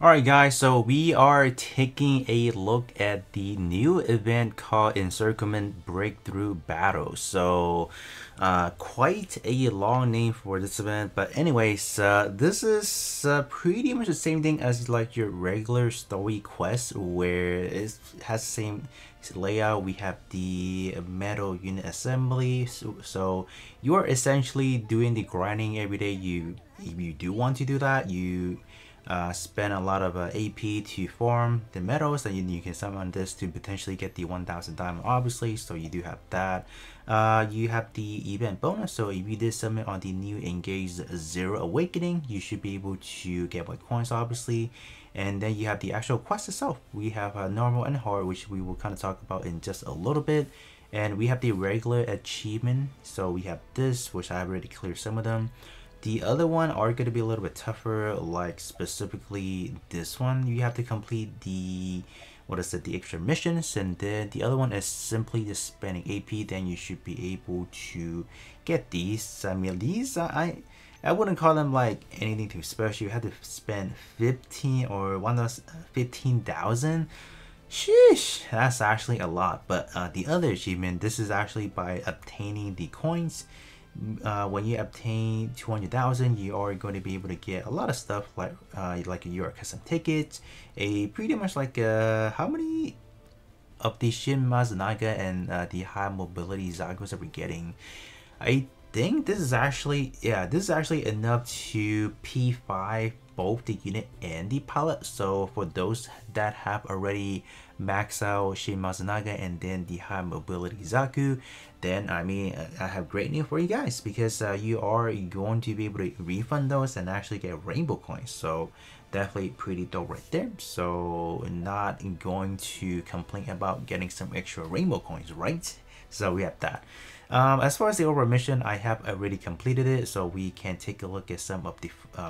Alright guys, so we are taking a look at the new event called Encirclement Breakthrough Battle. So quite a long name for this event, but anyways, this is pretty much the same thing as like your regular story quest, where it has the same layout. We have the metal unit assembly, so you are essentially doing the grinding every day. If you do want to do that, you spend a lot of AP to farm the metals, and you can summon this to potentially get the 1000 diamond, obviously. So you do have that. You have the event bonus, so if you did summon on the new engage zero awakening, you should be able to get white coins, obviously. And then you have the actual quest itself. We have normal and hard, which we will kind of talk about in just a little bit. And we have the regular achievement, so we have this, which I already cleared some of them. The other one are going to be a little bit tougher, like specifically this one. You have to complete the, what is it, the extra missions, and then the other one is simply just spending AP. Then you should be able to get these. I mean, these I wouldn't call them like anything too special. You have to spend 15 or 15,000. Sheesh, that's actually a lot. But the other achievement, this is actually by obtaining the coins. When you obtain 200,000, you are going to be able to get a lot of stuff like your custom tickets, a pretty much like how many of the Shin Mazanaga and the high mobility Zagos are we getting? I think this is actually enough to P5 both the unit and the pilot. So for those that have already maxed out Shin Mazanaga and then the high mobility Zaku, then I mean, I have great news for you guys, because you are going to be able to refund those and actually get rainbow coins. So definitely pretty dope right there. So not going to complain about getting some extra rainbow coins, right? So we have that. As far as the overall mission, I have already completed it, so we can take a look at some of the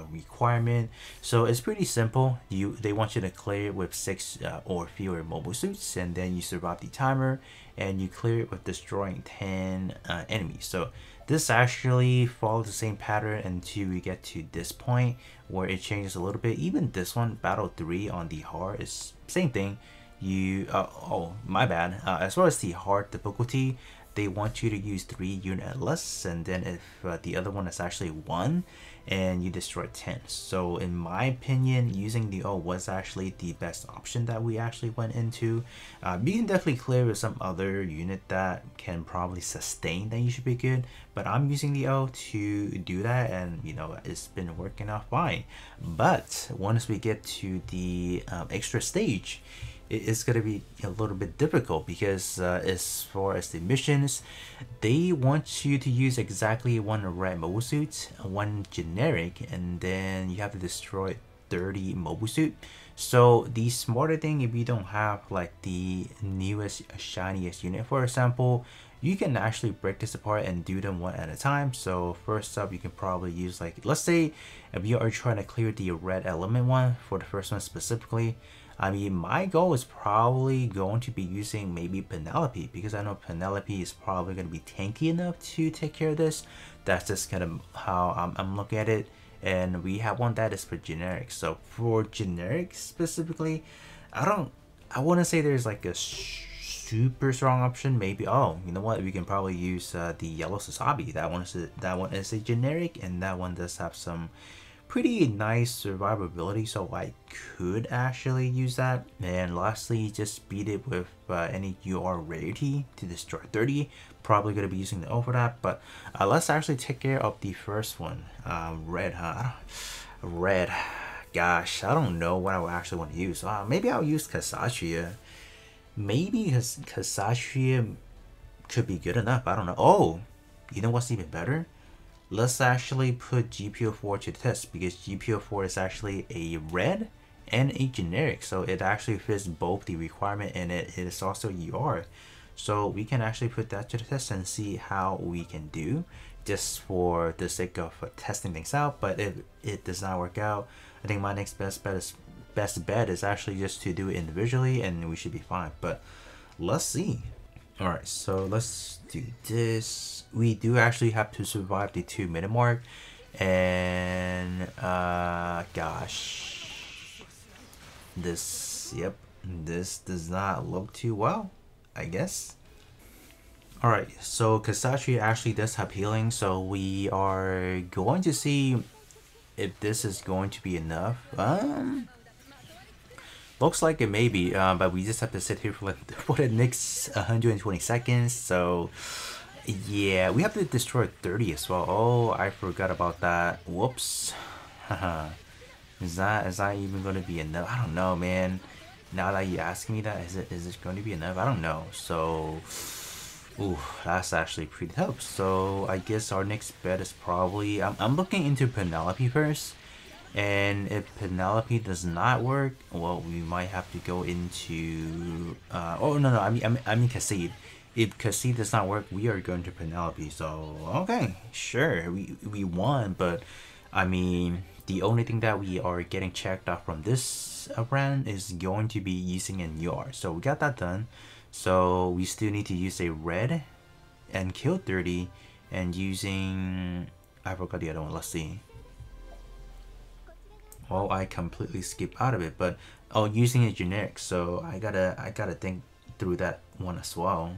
requirement. So it's pretty simple. They want you to clear it with 6 or fewer mobile suits, and then you survive the timer, and you clear it with destroying 10 enemies. So this actually follows the same pattern until we get to this point where it changes a little bit. Even this one, Battle 3 on the hard, is same thing. Oh my bad. As far as the hard difficulty, they want you to use 3 unit less, and then if the other one is actually 1, and you destroy 10. So in my opinion, using the O was actually the best option that we actually went into. You can definitely clear with some other unit that can probably sustain, then you should be good, but I'm using the O to do that, and you know, it's been working out fine. But once we get to the extra stage, it's going to be a little bit difficult, because as far as the missions, they want you to use exactly 1 red mobile suit, 1 generic, and then you have to destroy 30 mobile suit. So the smarter thing, if you don't have like the newest shiniest unit, for example, you can actually break this apart and do them one at a time. So first up, you can probably use, like, let's say if you are trying to clear the red element one for the first one specifically, I mean, my goal is probably going to be using maybe Penelope, because I know Penelope is probably going to be tanky enough to take care of this. That's just kind of how I'm looking at it. And we have one that is for generic. So for generic specifically, I wouldn't say there's like a super strong option. Maybe, oh, you know what, we can probably use the yellow Sasabi. That one is a generic, and that one does have some pretty nice survivability, so I could actually use that. And lastly, just beat it with any UR rarity to destroy 30. Probably going to be using the O for that, but let's actually take care of the first one. Red, huh? Red. Gosh, I don't know what I would actually want to use. Maybe I'll use Kasatria. Maybe Kasatria could be good enough. I don't know. Oh, you know what's even better? Let's actually put GPO4 to the test, because GPO4 is actually a red and a generic, so it actually fits both the requirement, and it is also UR. So we can actually put that to the test and see how we can do, just for the sake of testing things out. But if it does not work out, I think my next best bet is actually just to do it individually, and we should be fine. But let's see. Alright, so let's do this. We do actually have to survive the 2-minute mark, and gosh, Yep, this does not look too well, I guess. Alright, so Kasashi actually does have healing, so we are going to see if this is going to be enough. Looks like it may be, but we just have to sit here for like for the next 120 seconds. So yeah, we have to destroy 30 as well. Oh, I forgot about that. Whoops. is that even going to be enough? I don't know, man. Now that you ask me that, is it going to be enough? I don't know. So, ooh, that's actually pretty tough. So I guess our next bet is probably I'm looking into Penelope first. And if Penelope does not work, well, we might have to go into. Oh no, I mean Cassie. If Cassie does not work, we are going to Penelope. So okay, sure, we won, but I mean the only thing that we are getting checked off from this round is going to be using a UR. So we got that done. So we still need to use a red and kill 30, and using I forgot the other one. Let's see. Well, I completely skipped out of it, but oh, using a generic, so I gotta think through that one as well.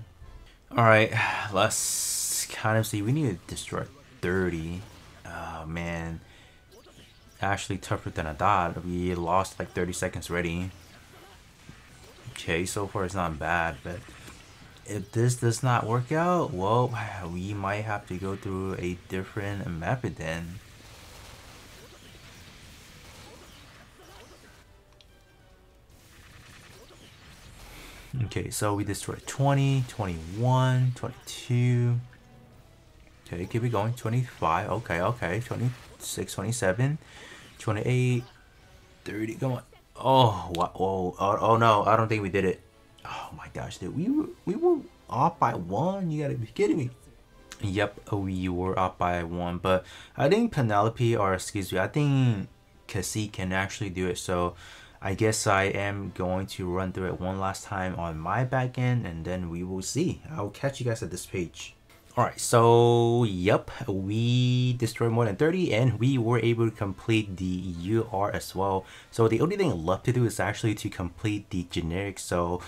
All right, let's kind of see. We need to destroy 30. Oh man, actually tougher than I thought. We lost like 30 seconds already. Okay, so far it's not bad, but if this does not work out, well, we might have to go through a different method then. Okay, so we destroyed 20, 21, 22. Okay, keep it going. 25. Okay. 26, 27, 28, 30. Come on. Oh, what? Whoa. Oh no, I don't think we did it. Oh my gosh, dude. We were off by 1. You gotta be kidding me. Yep, we were up by 1, but I think Penelope, or excuse me, I think Cassie can actually do it. So I guess I am going to run through it one last time on my back end, and then we will see. I'll catch you guys at this page. Alright, so yep, we destroyed more than 30 and we were able to complete the UR as well. So the only thing left to do is actually to complete the generic. So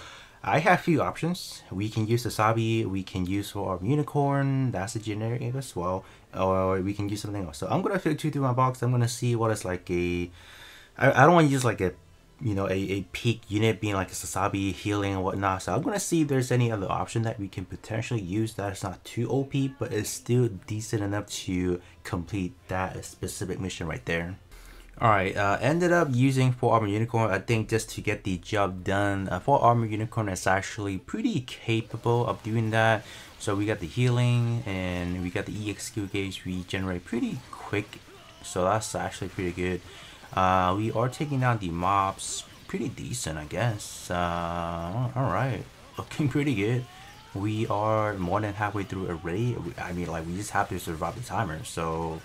I have a few options. We can use Wasabi, we can use for our unicorn, that's a generic as well, or we can use something else. So I'm gonna filter through my box. I'm gonna see what is like a I don't want to use like a a peak unit being like a Wasabi healing and whatnot. So I'm gonna see if there's any other option that we can potentially use that's not too OP, but it's still decent enough to complete that specific mission right there. Alright, ended up using 4 Armor Unicorn, I think, just to get the job done. 4 Armor Unicorn is actually pretty capable of doing that. So we got the healing and we got the EXQ gauge regenerate pretty quick. So that's actually pretty good. We are taking down the mobs pretty decent, I guess. Alright, looking pretty good. We are more than halfway through already. I mean, like, we just have to survive the timer, so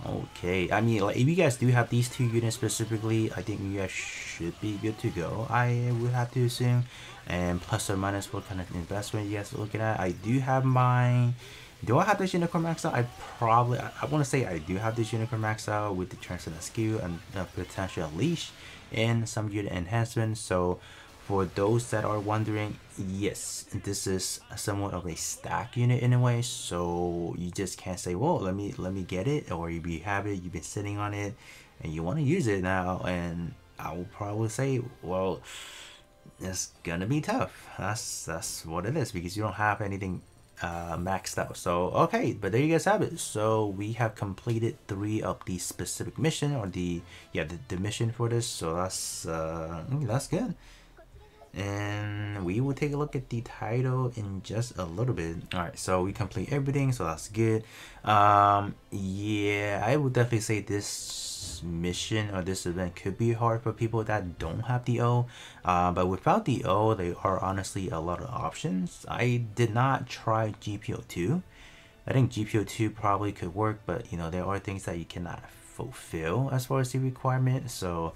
okay. I mean, like, if you guys do have these 2 units specifically, I think you guys should be good to go, I would have to assume. And plus or minus what kind of investment you guys are looking at. I do have mine. Do I have this unicorn maxed out? I want to say I do have this unicorn maxed out with the transcendent skill and potential unleash and some unit enhancements. So for those that are wondering, yes, this is somewhat of a stack unit in a way. So you just can't say, well, let me get it, or if you have it, you've been sitting on it and you want to use it now, and I will probably say, well, it's gonna be tough. That's what it is, because you don't have anything maxed out. So okay, but there you guys have it. So we have completed 3 of the specific mission, or the mission for this. So that's good. And we will take a look at the title in just a little bit. All right, so we complete everything, so that's good. Yeah, I would definitely say this mission or this event could be hard for people that don't have the O, but without the O, there are honestly a lot of options. I did not try GPO2. I think GPO2 probably could work, but there are things that you cannot fulfill as far as the requirement, so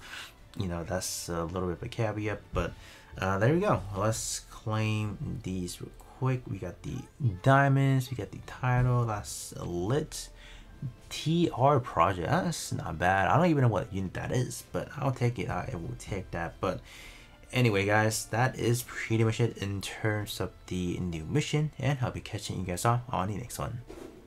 that's a little bit of a caveat. But there we go. Let's claim these real quick. We got the diamonds, we got the title, that's lit. TR project. That's not bad. I don't even know what unit that is, but I'll take it. I will take that. But anyway, guys, that is pretty much it in terms of the new mission, and I'll be catching you guys all on the next one.